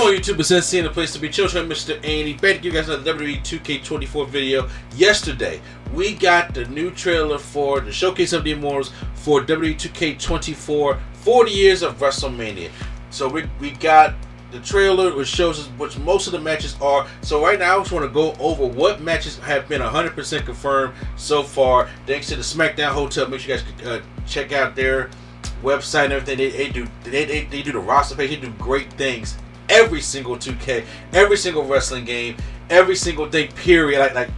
on YouTube? It's seeing the place to be. Children, Mr. Andy. Back to give you guys another WWE 2K24 video. Yesterday, we got the new trailer for the Showcase of the Immortals for WWE 2K24 40 Years of WrestleMania. So we got the trailer, which shows us what most of the matches are. So right now, I just want to go over what matches have been 100% confirmed so far. Thanks to the Smackdown Hotel. Make sure you guys check out their website and everything. They do the roster page. They do great things every single 2K, every single wrestling game, every single thing, period. Like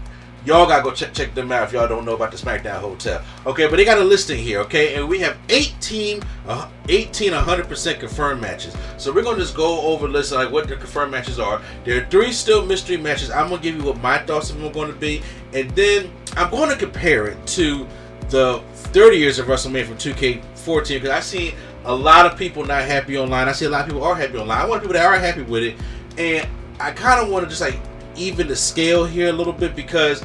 y'all gotta go check them out if y'all don't know about the Smackdown Hotel. Okay, but they got a listing here, okay, and we have 18 100% confirmed matches. So we're gonna just go over the list of like what the confirmed matches are. There are 3 still mystery matches. I'm gonna give you what my thoughts of them are going to be, and then I'm going to compare it to the 30 years of WrestleMania from 2K14, because I see a lot of people not happy online. I see a lot of people are happy online. I want people that are happy with it, and I kind of want to just like even the scale here a little bit, because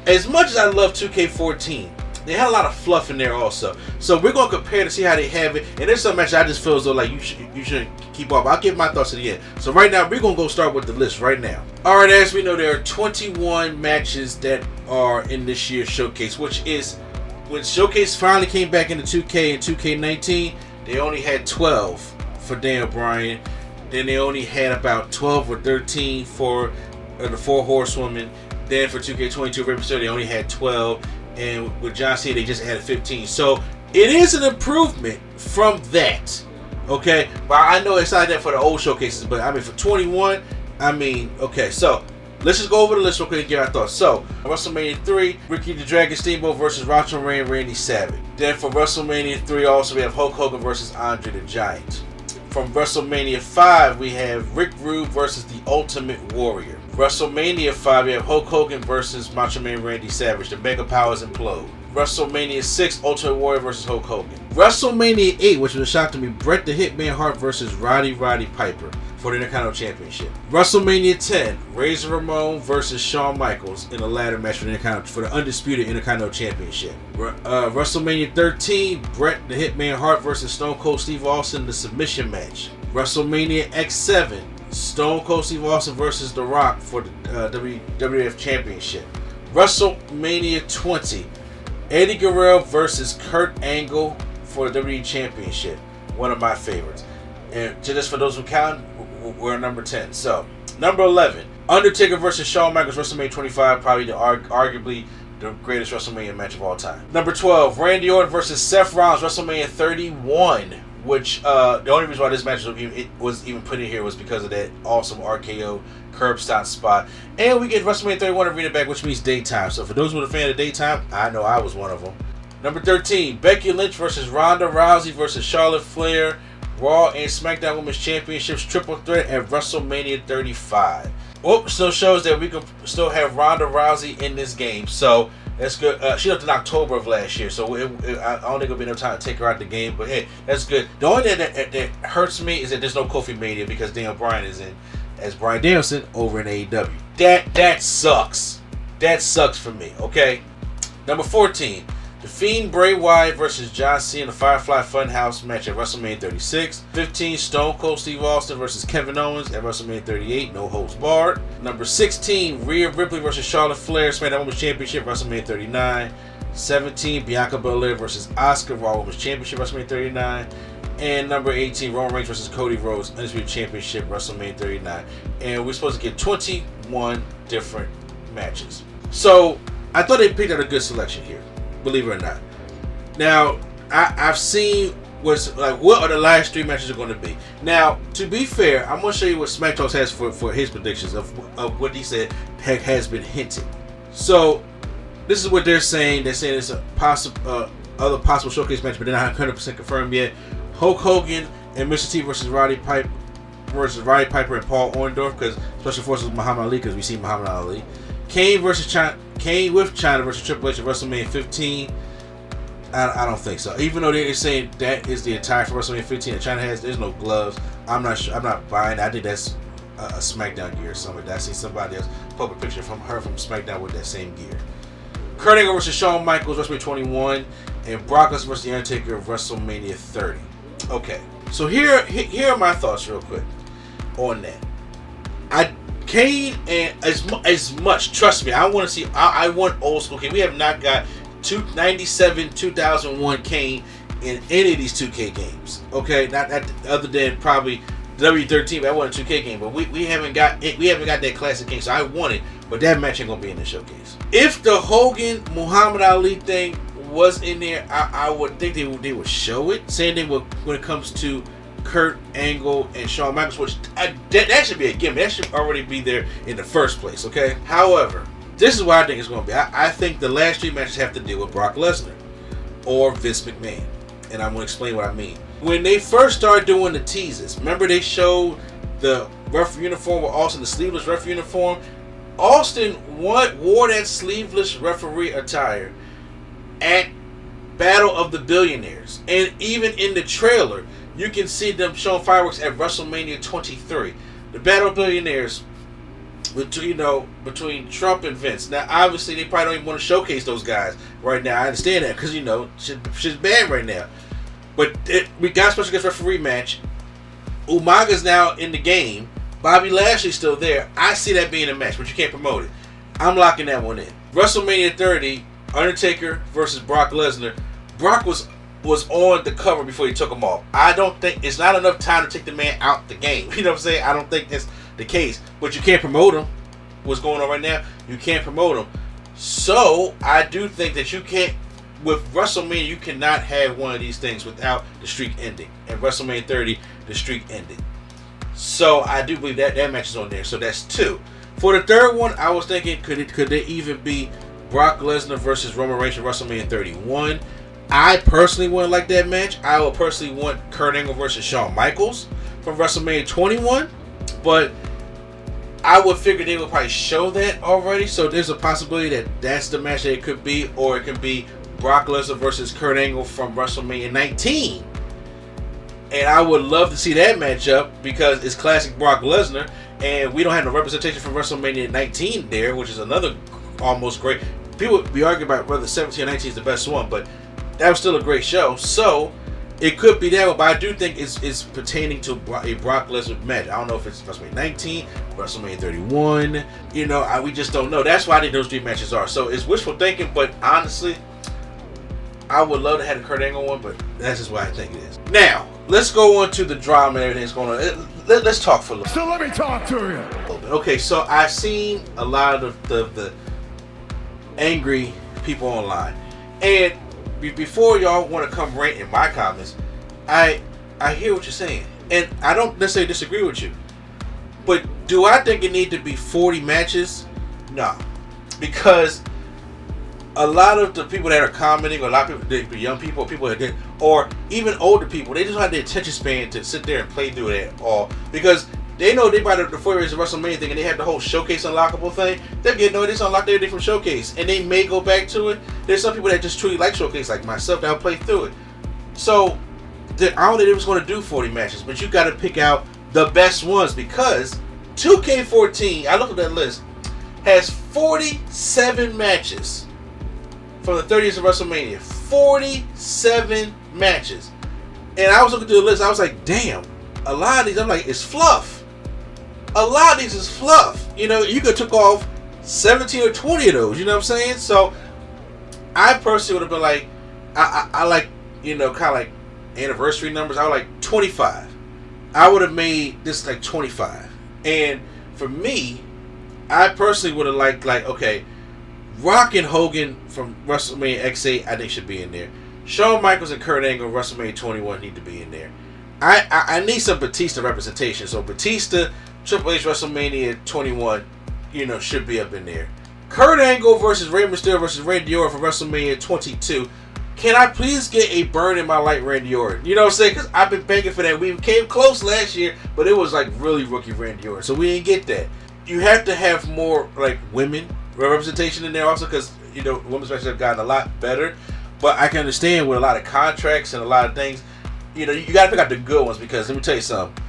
as much as I love 2K14, they had a lot of fluff in there also. So we're going to compare to see how they have it, and there's some matches I just feel as though like you shouldn't keep up. I'll give my thoughts at the end. So right now, we're going to go start with the list right now. Alright, as we know, there are 21 matches that are in this year's Showcase, which is, when Showcase finally came back into 2K and 2K19, they only had 12 for Daniel Bryan. Then they only had about 12 or 13 for the 4 Horsewomen. Then for 2K22 Rey Mysterio, they only had 12. And with John Cena, they just had 15. So it is an improvement from that. Okay? But I know it's not that for the old showcases. But I mean, for 21, I mean, okay. So let's just go over the list real quick and get our thoughts. So, WrestleMania 3, Ricky the Dragon Steamboat versus Racha Ray and Randy Savage. Then for WrestleMania 3, also we have Hulk Hogan versus Andre the Giant. From WrestleMania 5, we have Rick Rude versus the Ultimate Warrior. WrestleMania 5, we have Hulk Hogan versus Macho Man Randy Savage. The Mega Powers implode. WrestleMania 6, Ultimate Warrior versus Hulk Hogan. WrestleMania 8, which was a shock to me, Bret the Hitman Hart versus Roddy Piper for the Intercontinental Championship. WrestleMania 10, Razor Ramon versus Shawn Michaels in a ladder match for the undisputed Intercontinental Championship. WrestleMania 13, Bret the Hitman Hart versus Stone Cold Steve Austin, the submission match. WrestleMania X7, Stone Cold Steve Austin versus The Rock for the WWF Championship. WrestleMania 20, Eddie Guerrero versus Kurt Angle for the WWE Championship. One of my favorites. And just for those who count, we're number 10. So, number 11, Undertaker versus Shawn Michaels, WrestleMania 25, probably arguably the greatest WrestleMania match of all time. Number 12, Randy Orton versus Seth Rollins, WrestleMania 31, which the only reason why this match was even put in here was because of that awesome RKO curb stop spot. And we get WrestleMania 31 arena back, which means daytime. So for those who are a fan of daytime, I know I was one of them. Number 13, Becky Lynch versus Ronda Rousey versus Charlotte Flair, Raw and SmackDown Women's Championships triple threat at WrestleMania 35. Still shows that we can still have Ronda Rousey in this game, so that's good. She left in October of last year, so I don't think it'll be enough time to take her out the game. But hey, that's good. The only thing that hurts me is that there's no Kofi Mania because Daniel Bryan is in as Bryan Danielson over in AEW. That sucks. That sucks for me. Okay. Number 14. The Fiend Bray Wyatt versus John Cena in the Firefly Funhouse match at WrestleMania 36. 15, Stone Cold Steve Austin versus Kevin Owens at WrestleMania 38, no holds barred. Number 16, Rhea Ripley versus Charlotte Flair, SmackDown Women's Championship, WrestleMania 39. 17, Bianca Belair versus Asuka, Raw Women's Championship, WrestleMania 39. And number 18, Roman Reigns versus Cody Rhodes, Undisputed Championship, WrestleMania 39. And we're supposed to get 21 different matches. So, I thought they picked out a good selection here, believe it or not. Now, I've seen what are the last 3 matches are going to be. Now, to be fair, I'm going to show you what SmackDown has for his predictions of what he said has been hinted. So, this is what they're saying. They're saying it's a other possible showcase match, but they're not 100% confirmed yet. Hulk Hogan and Mr. T versus Roddy Piper and Paul Orndorff, because Special Forces with Muhammad Ali, because we see Muhammad Ali. Kane with China versus Triple H at WrestleMania 15. I don't think so. Even though they're saying that is the attire for WrestleMania 15 that China has, there's no gloves. I'm not sure. I'm not buying. I think that's a SmackDown gear or something. I see somebody else post a picture from her from SmackDown with that same gear. Kurt Angle versus Shawn Michaels, WrestleMania 21, and Brock Lesnar versus The Undertaker, WrestleMania 30. Okay, so here are my thoughts real quick on that. Kane and as much. Trust me, I want to see. I want old school Kane. We have not got 97, 2001 Kane in any of these 2K games. Okay, not other than probably W13. But I want a 2K game, but we haven't got that classic Kane. So I want it, but that match ain't gonna be in the showcase. If the Hogan Muhammad Ali thing was in there, I would think they would show it. Same thing when it comes to Kurt Angle and Shawn Michaels, which that should be a gimmick. That should already be there in the first place, okay? However, this is what I think it's going to be. I think the last 3 matches have to deal with Brock Lesnar or Vince McMahon, and I'm going to explain what I mean. When they first started doing the teases, remember they showed the ref uniform with Austin, the sleeveless ref uniform? Austin wore that sleeveless referee attire at Battle of the Billionaires, and even in the trailer, you can see them showing fireworks at WrestleMania 23. The Battle of Billionaires, between Trump and Vince. Now, obviously, they probably don't even want to showcase those guys right now. I understand that because, shit's bad right now. But we got a special guest referee match. Umaga's now in the game. Bobby Lashley's still there. I see that being a match, but you can't promote it. I'm locking that one in. WrestleMania 30, Undertaker versus Brock Lesnar. Brock was on the cover before he took him off. I don't think it's not enough time to take the man out the game. You know what I'm saying? I don't think that's the case. But you can't promote him. What's going on right now? You can't promote him. So I do think that you can't. With WrestleMania, you cannot have one of these things without the streak ending. And WrestleMania 30, the streak ended. So I do believe that match is on there. So that's 2. For the third one, I was thinking, could there even be Brock Lesnar versus Roman Reigns at WrestleMania 31? I personally wouldn't like that match. I would personally want Kurt Angle versus Shawn Michaels from WrestleMania 21. But I would figure they would probably show that already. So there's a possibility that that's the match that it could be. Or it could be Brock Lesnar versus Kurt Angle from WrestleMania 19. And I would love to see that matchup because it's classic Brock Lesnar. And we don't have no representation from WrestleMania 19 there, which is another almost great. People be arguing about whether 17 or 19 is the best one, but that was still a great show. So it could be that one, but I do think it's pertaining to a Brock Lesnar match. I don't know if it's WrestleMania 19, WrestleMania 31. We just don't know. That's why I think those 3 matches are. So it's wishful thinking, but honestly, I would love to have the Kurt Angle one, but that's just what I think it is. Now, let's go on to the drama and everything that's going on. Let's talk for a little bit. So let me talk to you. Okay, so I've seen a lot of the angry people online. And before y'all want to come rant in my comments, I hear what you're saying. And I don't necessarily disagree with you. But do I think it need to be 40 matches? No. Because a lot of the people that are commenting, or a lot of people, the young people, or even older people, they just don't have the attention span to sit there and play through that all. Because they know they buy the 40 of WrestleMania thing and they have the whole showcase unlockable thing. They're getting this unlocked everything from showcase. And they may go back to it. There's some people that just truly like showcase, like myself, that'll play through it. So I don't think they was going to do 40 matches, but you got to pick out the best ones because 2K14, I looked at that list, has 47 matches from the 30th of WrestleMania. 47 matches. And I was looking through the list, I was like, damn, a lot of these, I'm like, it's fluff. A lot of these is fluff. You could took off 17 or 20 of those, you know what I'm saying? So I personally would have been like, I like, kind of like anniversary numbers. I would like 25. I would have made this like 25. And for me, I personally would have liked, okay, Rock and Hogan from WrestleMania X8, I think should be in there. Shawn Michaels and Kurt Angle, WrestleMania 21 need to be in there. I need some Batista representation. So Batista, Triple H, WrestleMania 21, should be up in there. Kurt Angle versus Rey Mysterio versus Randy Orton for WrestleMania 22. Can I please get a burn in my light Randy Orton? You know what I'm saying? Because I've been begging for that. We came close last year, but it was like really rookie Randy Orton. So we didn't get that. You have to have more like women representation in there also because, women's matches have gotten a lot better. But I can understand with a lot of contracts and a lot of things, you got to pick out the good ones because let me tell you something.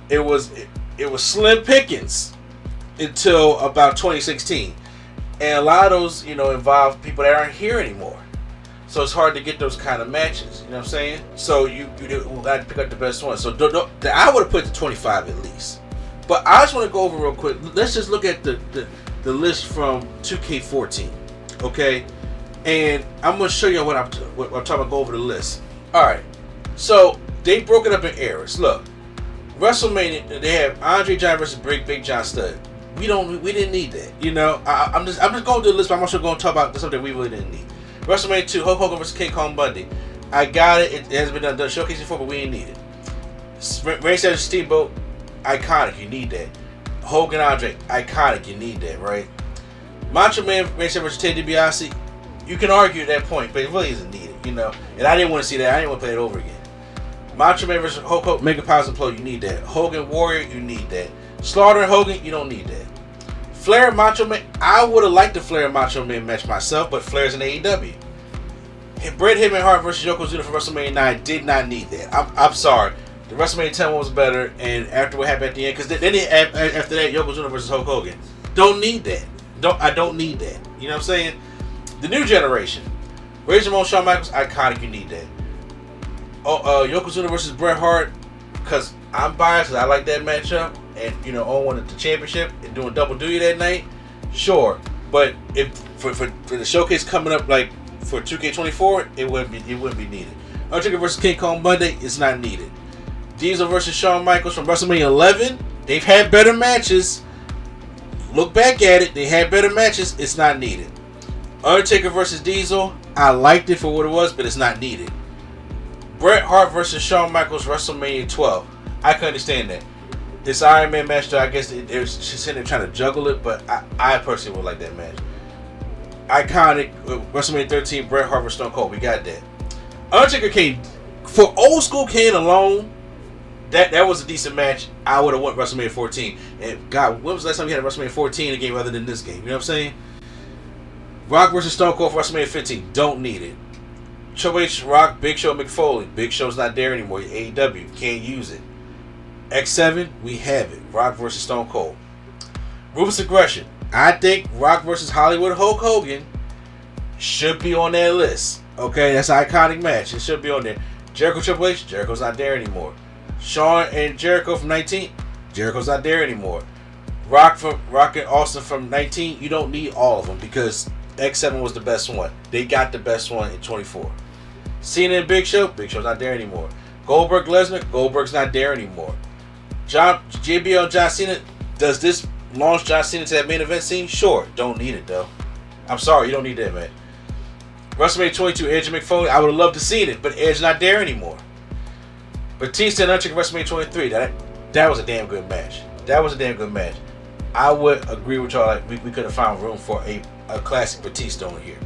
It was slim pickings until about 2016. And a lot of those, involve people that aren't here anymore. So it's hard to get those kind of matches. You know what I'm saying? So you got to pick up the best ones. So I would have put the 25 at least. But I just want to go over real quick. Let's just look at the list from 2K14, okay? And I'm gonna show you what I'm talking about. Go over the list. All right. So they broke it up in eras. Look, WrestleMania. They have Andre Giant versus Big John Studd. We didn't need that. You know, I'm just going through the list, but I'm also going to talk about something we really didn't need. WrestleMania 2, Hulk Hogan versus King Kong Bundy. I got it. It hasn't been done showcase before, but we ain't need it. Randy Savage Steamboat, iconic. You need that. Hogan Andre, iconic. You need that, right? Macho Man Randy Savage versus Ted DiBiase. You can argue at that point, but it really isn't needed, you know. And I didn't want to see that. I didn't want to play it over again. Macho Man versus Hulk Hogan, Mega Powers Implode. You need that. Hogan Warrior. You need that. Slaughter and Hogan. You don't need that. Flair and Macho Man. I would have liked the Flair and Macho Man match myself, but Flair's in AEW. Bret Hitman Hart versus Yokozuna for WrestleMania 9 did not need that. I'm sorry. The WrestleMania 10 one was better, and after what happened at the end, because then after that, Yokozuna versus Hulk Hogan. Don't need that. I don't need that. You know what I'm saying? The new generation. Razor Ramon, Shawn Michaels, iconic. You need that. Yokozuna versus Bret Hart, because I'm biased. Cause I like that matchup, and you know, Owen won the championship and doing double duty that night. Sure, but if for the showcase coming up, like for 2K24, it wouldn't be needed. Undertaker versus King Kong Monday, it's not needed. Diesel versus Shawn Michaels from WrestleMania 11, they've had better matches. Look back at it, they had better matches. It's not needed. Undertaker versus Diesel, I liked it for what it was, but it's not needed. Bret Hart versus Shawn Michaels, WrestleMania 12. I can understand that. This Iron Man match, though, I guess they're sitting there trying to juggle it, but I personally would like that match. Iconic, WrestleMania 13, Bret Hart versus Stone Cold. We got that. Undertaker Kane, for old school Kane alone, that was a decent match. I would have won WrestleMania 14. And God, when was the last time we had a WrestleMania 14 game other than this game? You know what I'm saying? Rock versus Stone Cold for WrestleMania 15. Don't need it. Triple H, Rock, Big Show, McFoley. Big Show's not there anymore. AEW. Can't use it. X7, we have it. Rock versus Stone Cold. Ruthless Aggression. I think Rock versus Hollywood Hulk Hogan should be on that list. Okay, that's an iconic match. It should be on there. Jericho, Triple H. Jericho's not there anymore. Shawn and Jericho from 19. Jericho's not there anymore. Rock and Austin from 19. You don't need all of them because X7 was the best one. They got the best one in 24. Cena and Big Show. Big Show's not there anymore. Goldberg, Lesnar. Goldberg's not there anymore. JBL and John Cena. Does this launch John Cena to that main event scene? Sure. Don't need it though. I'm sorry, you don't need that, man. WrestleMania 22, Edge and McFoley. I would have loved to see it, but Edge not there anymore. Batista and Undertaker WrestleMania 23. That was a damn good match. That was a damn good match. I would agree with y'all. Like we could have found room for a classic Batista on here.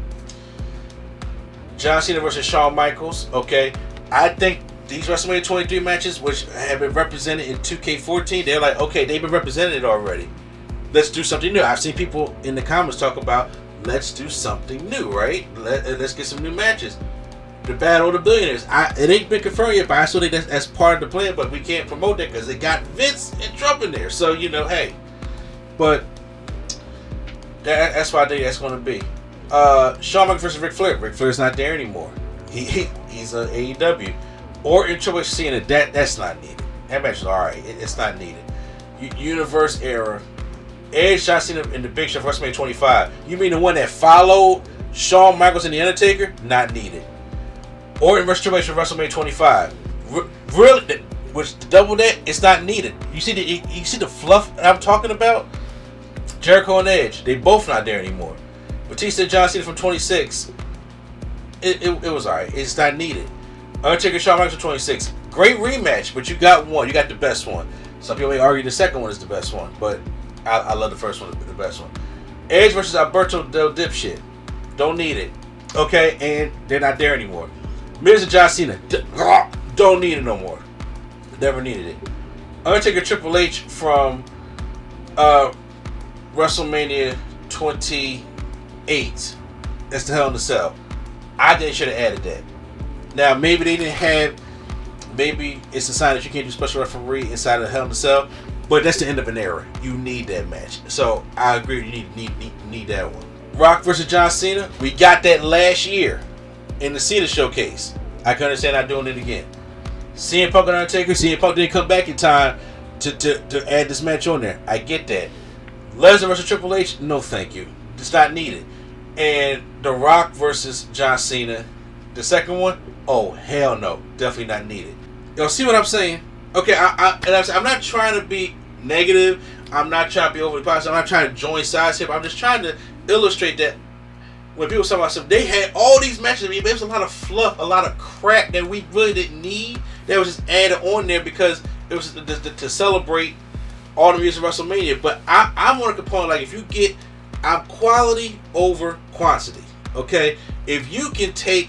John Cena versus Shawn Michaels. Okay, I think these WrestleMania 23 matches, which have been represented in 2K14, they're like, okay, they've been represented already. Let's do something new. I've seen people in the comments talk about, let's do something new, right? Let's get some new matches. The Battle of the Billionaires. It ain't been confirmed yet, but I still think that's part of the plan, but we can't promote that because it got Vince and Trump in there. So, you know, hey. But that's what I think that's going to be. Shawn Michaels versus Ric Flair. Ric Flair's not there anymore. He's an AEW. Or in Triple H Cena, that's not needed. That match is alright. It's not needed. Universe era. Edge, John Cena, and the Big Show for WrestleMania 25. You mean the one that followed Shawn Michaels and The Undertaker? Not needed. Orton versus Triple H for WrestleMania 25. Really, which double that, it's not needed. You see the fluff that I'm talking about? Jericho and Edge, they both not there anymore. Batista and John Cena from 26. It was alright. It's not needed. Undertaker, Shawn Michaels from 26. Great rematch, but you got one. You got the best one. Some people may argue the second one is the best one, but I love the first one, the best one. Edge versus Alberto Del Dipshit. Don't need it. Okay, and they're not there anymore. Miz and John Cena. Don't need it no more. Never needed it. Undertaker Triple H from WrestleMania 28. That's the Hell in the Cell. I think they should have added that. Now, maybe they didn't have... Maybe it's a sign that you can't do special referee inside of the Hell in the Cell. But that's the end of an era. You need that match. So, I agree. You need that one. Rock versus John Cena. We got that last year in the Cena showcase. I can understand not doing it again. CM Punk and Undertaker. CM Punk didn't come back in time. to add this match on there. I get that. Lesnar versus Triple H, no thank you. It's not needed. And The Rock versus John Cena, the second one, oh hell no, definitely not needed. Y'all see what I'm saying? Okay, I'm not trying to be negative. I'm not trying to be overly positive. I'm not trying to join sides here. But I'm just trying to illustrate that when people talk about stuff, they had all these matches. There was a lot of fluff, a lot of crap that we really didn't need. That was just added on there because it was to celebrate all the years of WrestleMania. But I'm on a component like if you get, I'm quality over quantity. Okay, if you can take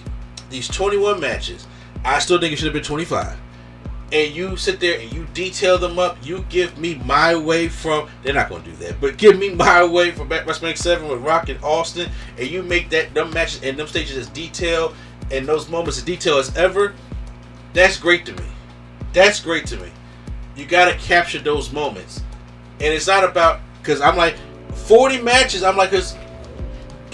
these 21 matches, I still think it should have been 25. And you sit there and you detail them up. You give me my way from, they're not going to do that, but give me my way from WrestleMania 7 with Rock and Austin, and you make them matches and them stages as detailed and those moments as detailed as ever. That's great to me. That's great to me. You got to capture those moments. And it's not about, because I'm like, 40 matches, I'm like, because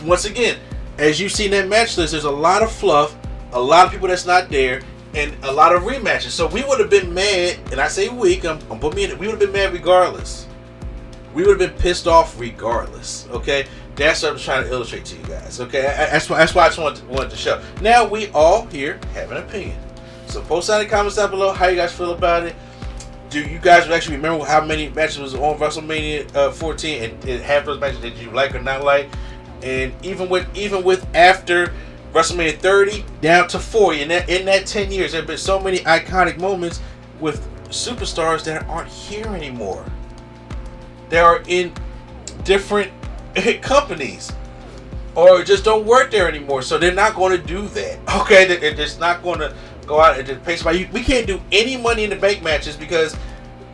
once again, as you've seen that match list, there's a lot of fluff, a lot of people that's not there, and a lot of rematches. So we would have been mad, and I say we, I'm putting me in it, we would have been mad regardless. We would have been pissed off regardless. Okay? That's what I'm trying to illustrate to you guys. Okay? That's why I just wanted to show. Now we all here have an opinion. So post down in the comments down below how you guys feel about it. Do you guys actually remember how many matches was on WrestleMania 14 and half those matches that you like or not like? And even with after WrestleMania 30 down to 40, in that 10 years, there have been so many iconic moments with superstars that aren't here anymore. They are in different companies or just don't work there anymore, so they're not going to do that. Okay, they're just not going to go out and pay somebody. We can't do any Money in the Bank matches because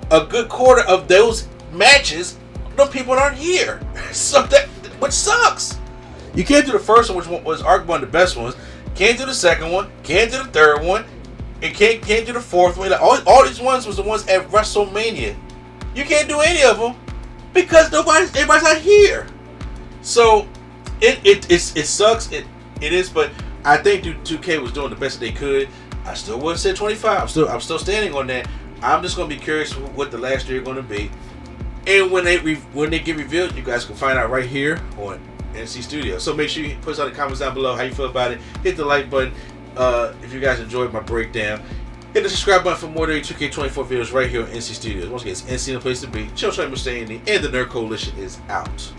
a good quarter of those matches, the people aren't here. So which sucks. You can't do the first one, which was arguably one of the best ones. Can't do the second one. Can't do the third one. And can't do the fourth one. Like all these ones was the ones at WrestleMania. You can't do any of them because everybody's not here. So it sucks. It is, but I think 2K was doing the best they could. I still wouldn't say 25. I'm still standing on that. I'm just gonna be curious what the last year going to be. And when they get revealed, you guys can find out right here on NC Studio. So make sure you put out the comments down below how you feel about it. Hit the like button if you guys enjoyed my breakdown. Hit the subscribe button for more WWE 2K24 videos right here on NC Studios. Once again, it's NC the place to be. Chill, Mr. Andy, and the Nerd Coalition is out.